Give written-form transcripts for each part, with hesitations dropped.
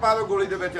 ਪਾ ਦਿਓ ਗੋਲੀ ਦੇ ਵਿੱਚ।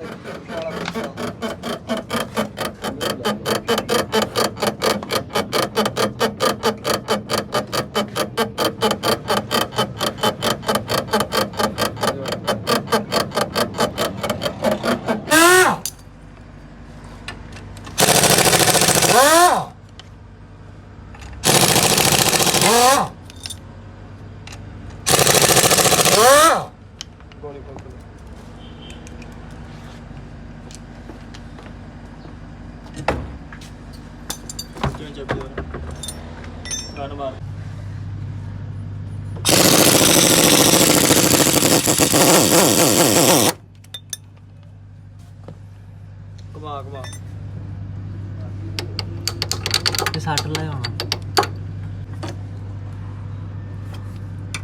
सट ले आना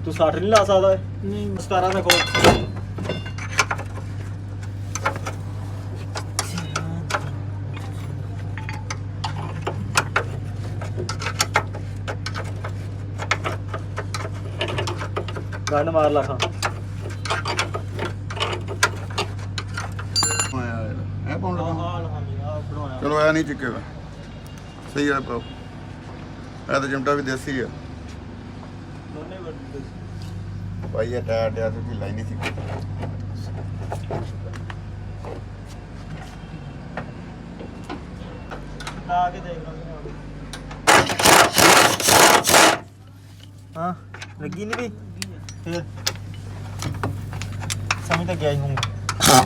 तू 60 नहीं ला सकता नहीं 17 में खोल गन मार ला खां चलो ऐ नहीं चिकेगा सही है पाओ ऐ तो चिमटा भी देसी है भाई ये टायर टायर तो ढीला ही नहीं थी आगे देख हाँ लगी नहीं भी फिर समझ तक गया ही हूँ हाँ